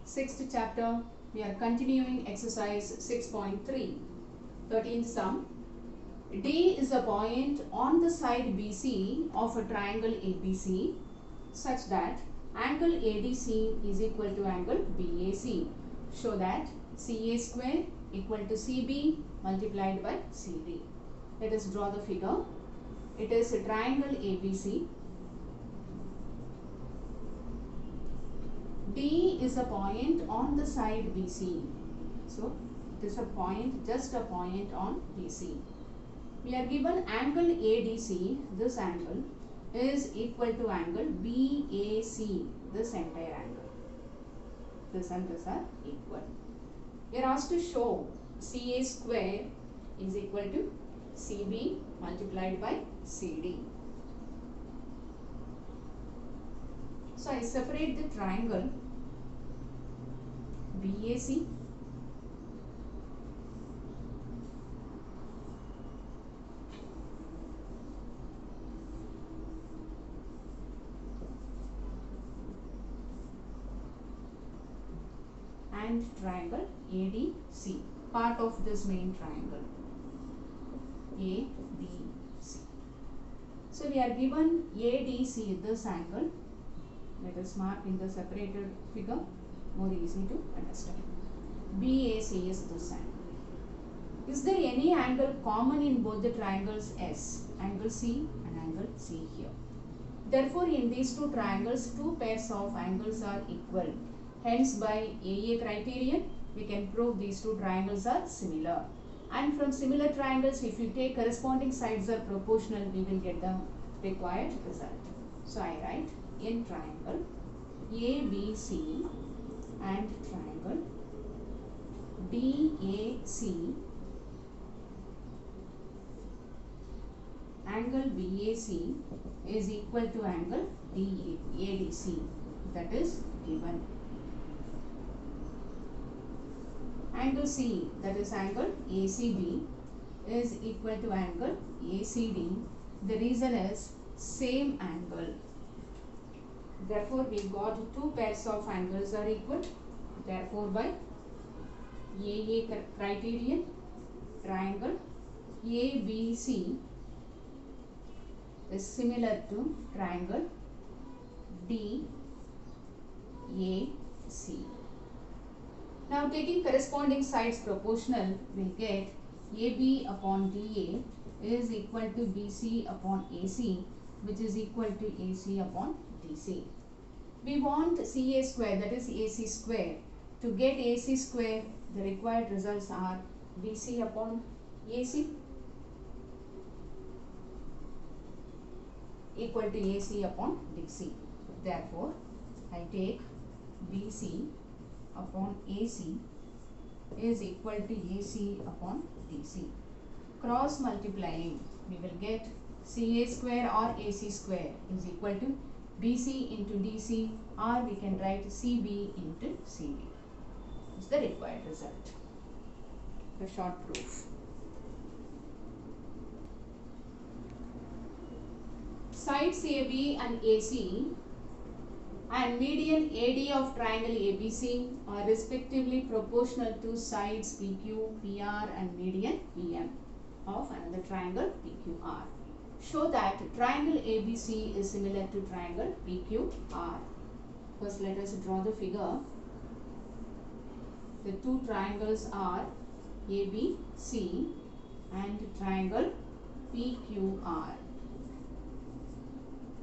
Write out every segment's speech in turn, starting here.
Sixth chapter, we are continuing exercise 6.3. 13th sum. D is a point on the side BC of a triangle ABC such that angle ADC is equal to angle BAC. Show that CA square equal to CB multiplied by CD. Let us draw the figure. It is a triangle ABC. D is a point on the side BC. So, it is a point, just a point on BC. We are given angle ADC, this angle is equal to angle BAC, this entire angle. This and this are equal. We are asked to show CA square is equal to CB multiplied by CD. So, I separate the triangle BAC and triangle ADC, part of this main triangle ADC. So, we are given ADC, this angle. Let us mark in the separated figure, more easy to understand. BAC is this angle. Is there any angle common in both the triangles S? Angle C and angle C here. Therefore, in these two triangles, two pairs of angles are equal. Hence, by AA criterion, we can prove these two triangles are similar. And from similar triangles, if you take corresponding sides are proportional, we will get the required result. So, I write in triangle ABC and triangle DAC, angle BAC is equal to angle ADC, that is given. Angle C, that is angle ACB, is equal to angle ACD. The reason is same angle. Therefore, we got two pairs of angles are equal. Therefore, by AA criterion, triangle ABC is similar to triangle DAC. Now, taking corresponding sides proportional, we will get AB upon DA is equal to BC upon AC, which is equal to AC upon DC. We want CA square, that is AC square. To get AC square, the required results are BC upon AC equal to AC upon DC. Therefore, I take BC upon AC is equal to AC upon DC. Cross multiplying, we will get CA square or AC square is equal to BC into DC, or we can write CB into CD. Is the required result. The short proof. Sides AB and AC and median AD of triangle ABC are respectively proportional to sides PQ, PR and median PM of another triangle PQR. Show that triangle ABC is similar to triangle PQR. First, let us draw the figure. The two triangles are ABC and triangle PQR.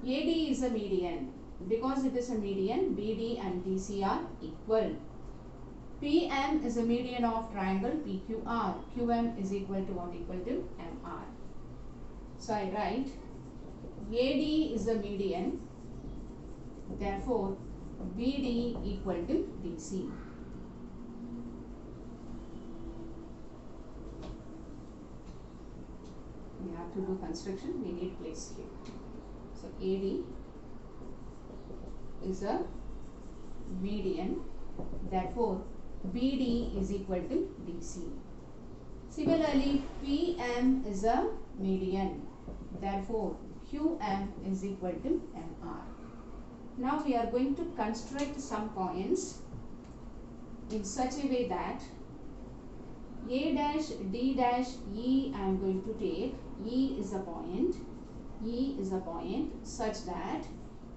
AD is a median. Because it is a median, BD and DC are equal. PM is a median of triangle PQR. QM is equal to what? Equal to MR. So, I write AD is a median. Therefore, BD equal to DC. We have to do construction. We need place here. So, AD is a median, therefore BD is equal to DC. Similarly, PM is a median, therefore QM is equal to MR. Now we are going to construct some points in such a way that A dash D dash E I am going to take. E is a point. E is a point such that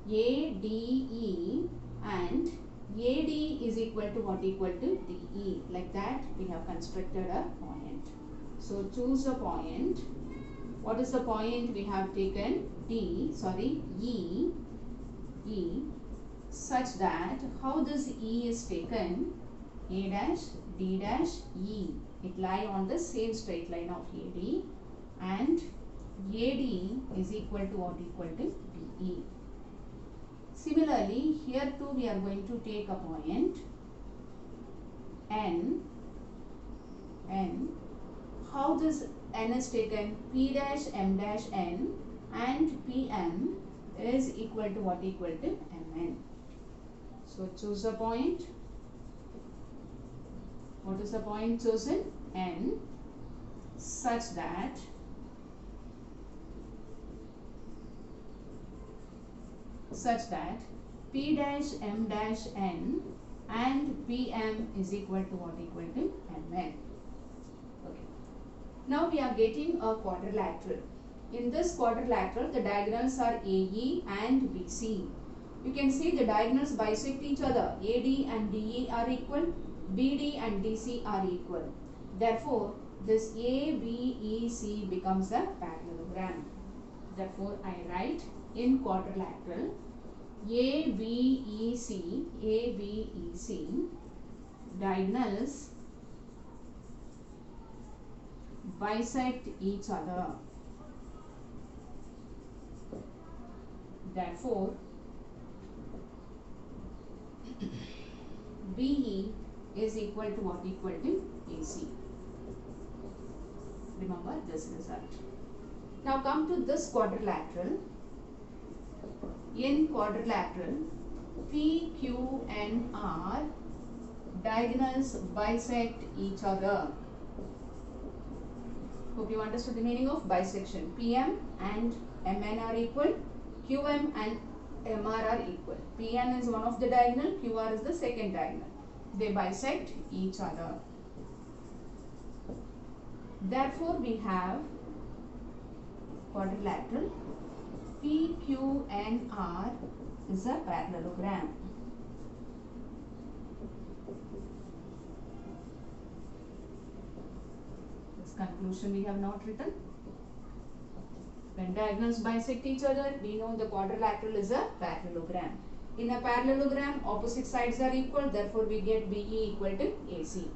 ADE and AD is equal to what? Equal to DE. Like that we have constructed a point. So choose a point. What is the point we have taken? E such that how this E is taken? A dash D dash E. It lie on the same straight line of AD and AD is equal to what? Equal to DE. Similarly, here too we are going to take a point N. How this N is taken? P dash M dash N and PM is equal to what? Equal to Mn. So choose a point. What is the point chosen? N such that P dash M dash N and PM is equal to what? Equal to Mn. Okay. Now we are getting a quadrilateral. In this quadrilateral, the diagonals are AE and BC. You can see the diagonals bisect each other. AD and DE are equal. BD and DC are equal. Therefore, this ABEC becomes a parallelogram. Therefore, I write in quadrilateral ABEC diagonals bisect each other. Therefore, BE is equal to what? Equal to AC. Remember this result. Now come to this quadrilateral. In quadrilateral, P, Q and R diagonals bisect each other. Hope you understood the meaning of bisection. PM and MN are equal. QM and MR are equal. PN is one of the diagonal. QR is the second diagonal. They bisect each other. Therefore, we have quadrilateral PQNR is a parallelogram. This conclusion we have not written. When diagonals bisect each other, we know the quadrilateral is a parallelogram. In a parallelogram, opposite sides are equal, therefore we get BE equal to AC.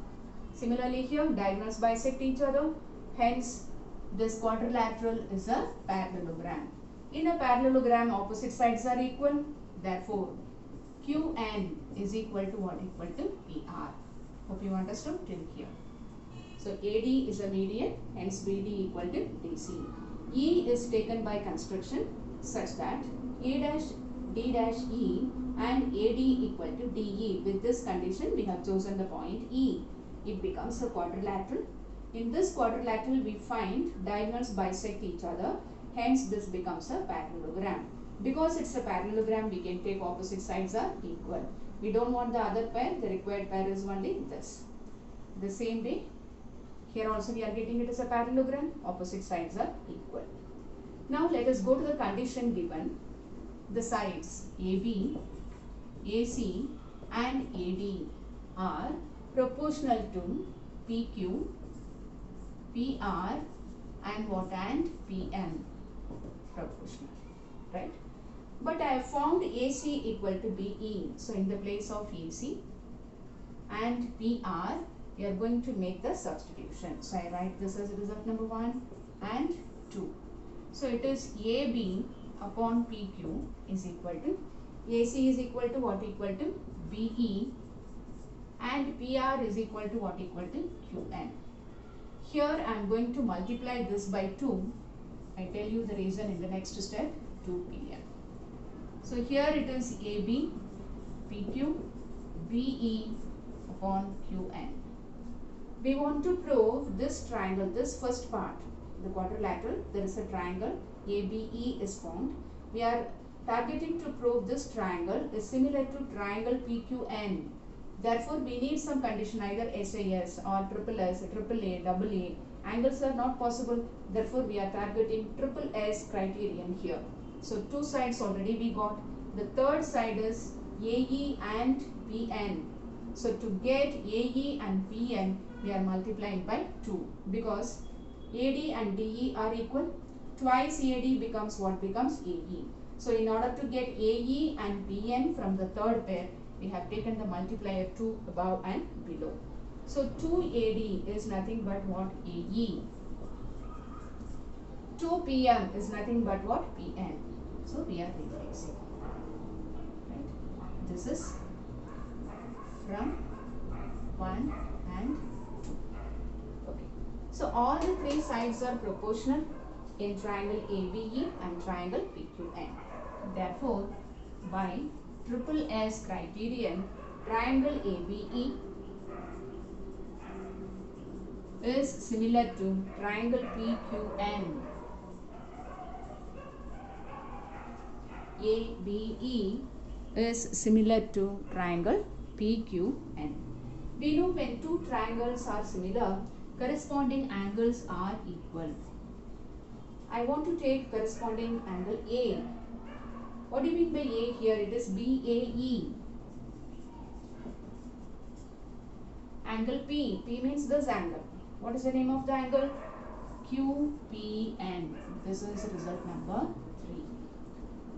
Similarly here, diagonals bisect each other, hence this quadrilateral is a parallelogram. In a parallelogram, opposite sides are equal, therefore QN is equal to what? Equal to PR. Hope you understood till here. So AD is a median, hence BD equal to DC. E is taken by construction such that A dash D dash E and AD equal to DE. With this condition, we have chosen the point E. It becomes a quadrilateral. In this quadrilateral, we find diagonals bisect each other. Hence, this becomes a parallelogram. Because it's a parallelogram, we can take opposite sides are equal. We don't want the other pair. The required pair is only this. The same way, here also we are getting it as a parallelogram. Opposite sides are equal. Now, let us go to the condition given. The sides AB, AC and AD are proportional to PQ, PR and what? And PM. Proportional, right? But I have found AC equal to BE. So, in the place of AC and PR, we are going to make the substitution. So, I write this as result number 1 and 2. So, it is AB upon PQ is equal to AC is equal to what? Equal to BE and PR is equal to what? Equal to QN. Here I am going to multiply this by 2. I tell you the reason in the next step, 2PM. So here it is AB, PQ, BE upon QN. We want to prove this triangle, this first part, the quadrilateral, there is a triangle, ABE is formed. We are targeting to prove this triangle is similar to triangle PQN. Therefore, we need some condition, either SAS or triple S, triple A, double A. Angles are not possible. Therefore, we are targeting triple S criterion here. So, two sides already we got. The third side is AE and PN. So, to get AE and PN, we are multiplying by 2 because AD and DE are equal. Twice AD becomes what becomes AE. So, in order to get AE and PN from the third pair, we have taken the multiplier 2 above and below. So, 2AD is nothing but what? AE. 2PM is nothing but what? PN. So, we are replacing. Right? This is from 1 and 2. Okay. So, all the three sides are proportional in triangle ABE and triangle PQN. Therefore, by triple S criterion, triangle ABE is similar to triangle PQN. ABE is similar to triangle PQN. We know when two triangles are similar, corresponding angles are equal. I want to take corresponding angle A. What do you mean by A here? It is BAE. Angle P. P means this angle. What is the name of the angle? QPN. This is result number 3.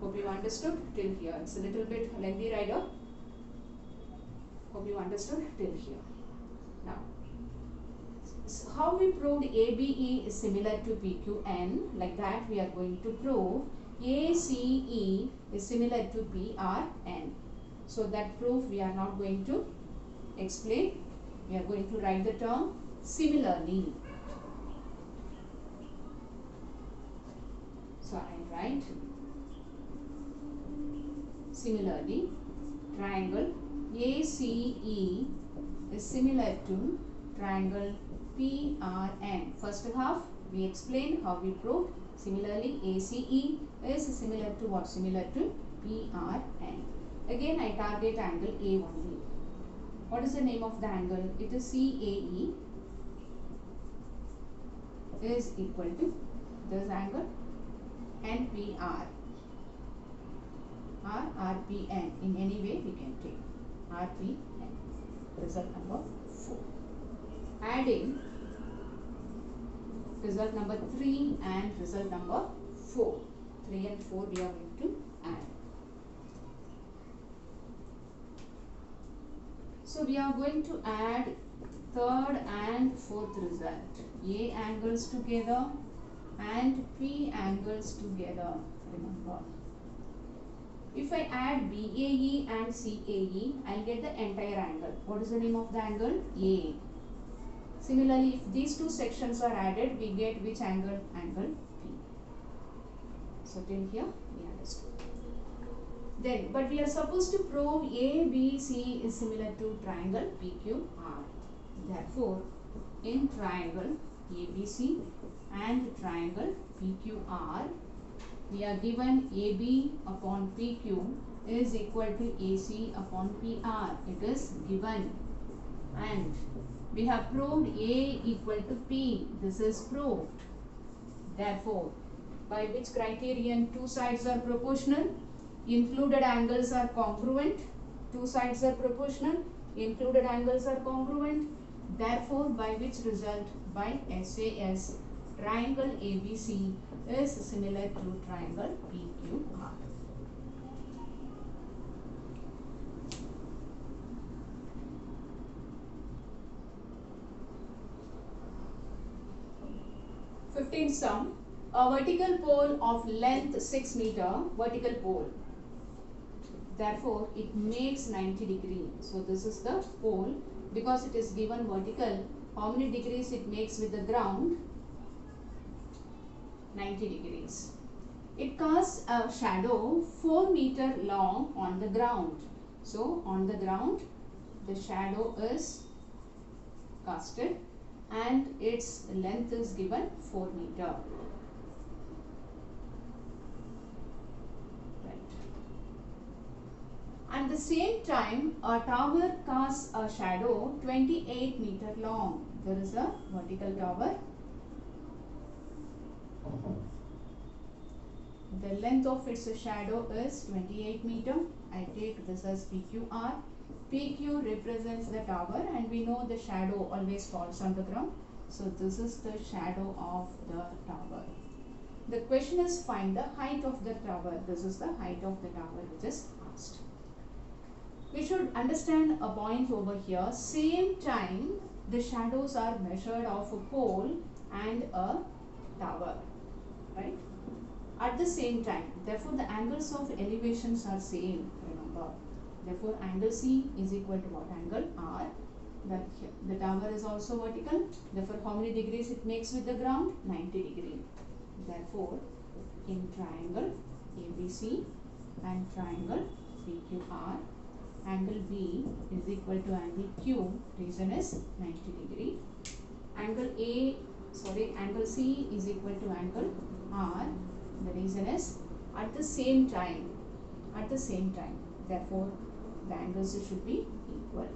Hope you understood till here. It's a little bit lengthy, Rider. Hope you understood till here. Now, so how we proved ABE is similar to PQN? Like that, we are going to prove ACE is similar to PRN. So that proof we are not going to explain. We are going to write the term similarly. So I write similarly triangle ACE is similar to triangle PRN. First half we explained how we proved. Similarly, ACE is similar to what? Similar to PRN. Again, I target angle A only. What is the name of the angle? It is CAE is equal to this angle NPR or RPN. In any way, we can take RPN. Result number 4. Adding result number 3 and result number 4. 3 and 4 we are going to add. So we are going to add third and fourth result. A angles together and P angles together. Remember. If I add BAE and CAE, I will get the entire angle. What is the name of the angle? A. Similarly, if these two sections are added, we get which angle? Angle P. So till here we understood. Then, but we are supposed to prove ABC is similar to triangle PQR. Therefore, in triangle ABC and triangle PQR, we are given AB upon PQ is equal to AC upon PR. It is given. And we have proved A equal to P. This is proved. Therefore, by which criterion two sides are proportional? Included angles are congruent. Two sides are proportional. Included angles are congruent. Therefore, by which result? By SAS, triangle ABC is similar to triangle PQR. Fifteenth sum. A vertical pole of length 6 meter, vertical pole. Therefore, it makes 90 degree. So, this is the pole. Because it is given vertical, how many degrees it makes with the ground? 90 degrees. It casts a shadow 4 meter long on the ground. So, on the ground, the shadow is casted and its length is given 4 meter. And At the same time, a tower casts a shadow 28 meter long. There is a vertical tower. The length of its shadow is 28 meter. I take this as PQR. PQ represents the tower, and we know the shadow always falls on the ground. So this is the shadow of the tower. The question is find the height of the tower. This is the height of the tower which is asked. We should understand a point over here. Same time the shadows are measured of a pole and a tower, right? At the same time, therefore the angles of elevations are same, remember. Therefore angle C is equal to what? Angle R. The tower is also vertical. Therefore how many degrees it makes with the ground? 90 degree. Therefore in triangle ABC and triangle PQR, angle B is equal to angle Q. Reason is 90 degree. Angle C is equal to angle R. The reason is at the same time. Therefore the angles should be equal.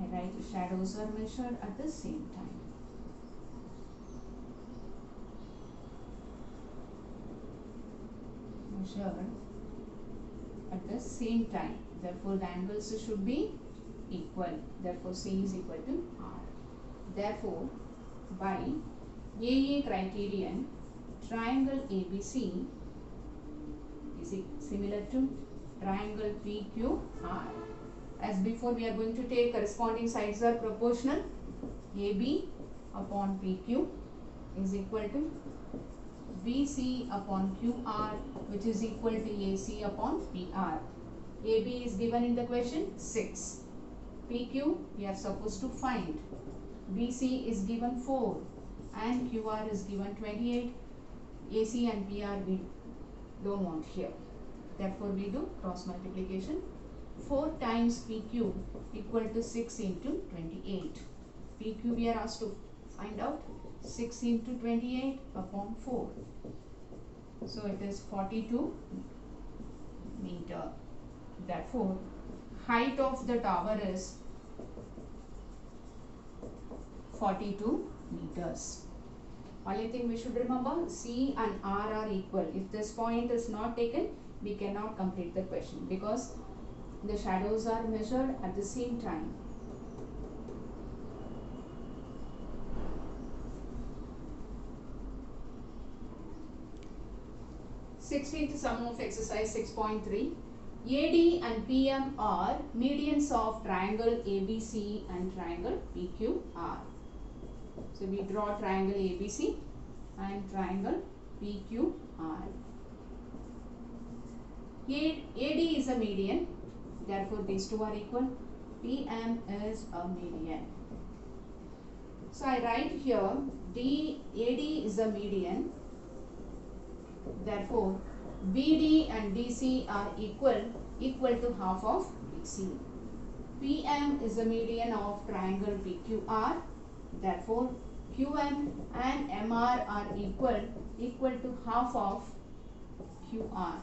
I write shadows are measured at the same time. Measured at the same time. Therefore the angles should be equal. Therefore C is equal to R. Therefore by AA criterion, triangle ABC is similar to triangle PQR. As before, we are going to take corresponding sides are proportional. AB upon PQ is equal to BC upon QR, which is equal to AC upon PR. AB is given in the question 6. PQ we are supposed to find. BC is given 4 and QR is given 28. AC and PR we don't want here. Therefore we do cross multiplication. 4 times PQ equal to 6 into 28. PQ we are asked to find out. 6 into 28 upon 4. So it is 42 meter. Therefore height of the tower is 42 meters. Only thing we should remember, C and R are equal. If this point is not taken, we cannot complete the question because the shadows are measured at the same time. Sixteenth sum of exercise 6.3. AD and PM are medians of triangle ABC and triangle PQR. So we draw triangle ABC and triangle PQR. AD is a median, therefore these two are equal. PM is a median. So I write here AD is a median, therefore BD and DC are equal to half of BC. PM is a median of triangle PQR, therefore QM and MR are equal to half of QR.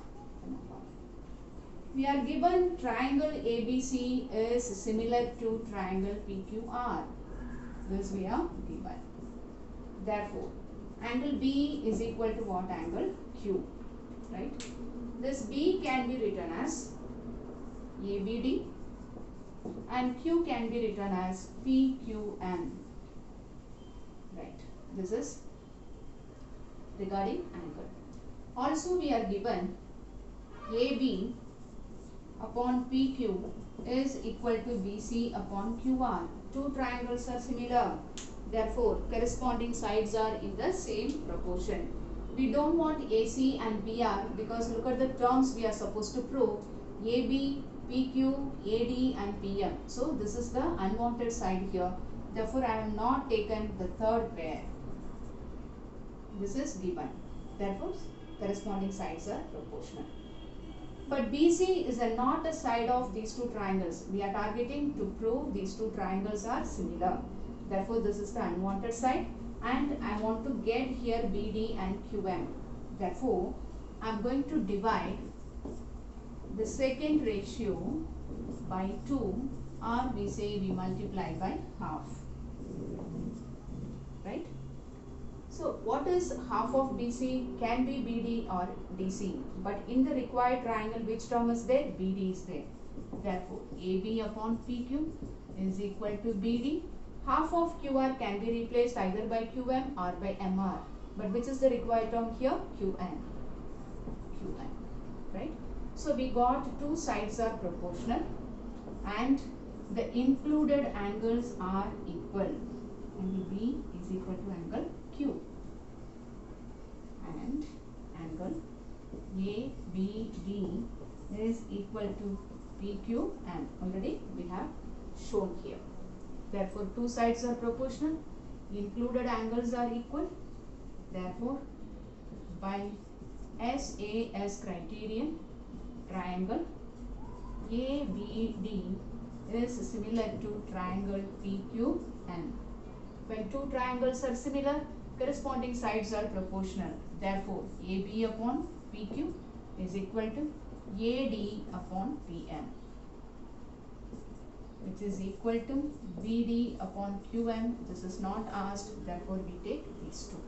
We are given triangle ABC is similar to triangle PQR. This we are given. Therefore, angle B is equal to what angle? Q. Right? This B can be written as ABD and Q can be written as PQM. Right. This is regarding angle. Also we are given AB upon PQ is equal to BC upon QR. Two triangles are similar. Therefore, corresponding sides are in the same proportion. We don't want AC and PR because look at the terms we are supposed to prove. AB, PQ, AD and PM. So, this is the unwanted side here. Therefore, I have not taken the third pair. This is given. Therefore, corresponding sides are proportional. But BC is not a side of these two triangles. We are targeting to prove these two triangles are similar. Therefore, this is the unwanted side and I want to get here BD and QM. Therefore, I am going to divide the second ratio by 2, or we say we multiply by half, right? So what is half of BC? Can be BD or DC, but in the required triangle which term is there? BD is there. Therefore AB upon PQ is equal to BD. Half of QR can be replaced either by QM or by MR, but which is the required term here? QN. Right? So we got two sides are proportional and the included angles are equal. Angle B is equal to angle Q, and angle ABD is equal to PQ, and already we have shown here. Therefore two sides are proportional, included angles are equal. Therefore by SAS criterion, triangle ABD is similar to triangle PQN. When two triangles are similar, corresponding sides are proportional. Therefore AB upon PQ is equal to AD upon PM, which is equal to BD upon QM. This is not asked, therefore we take these two.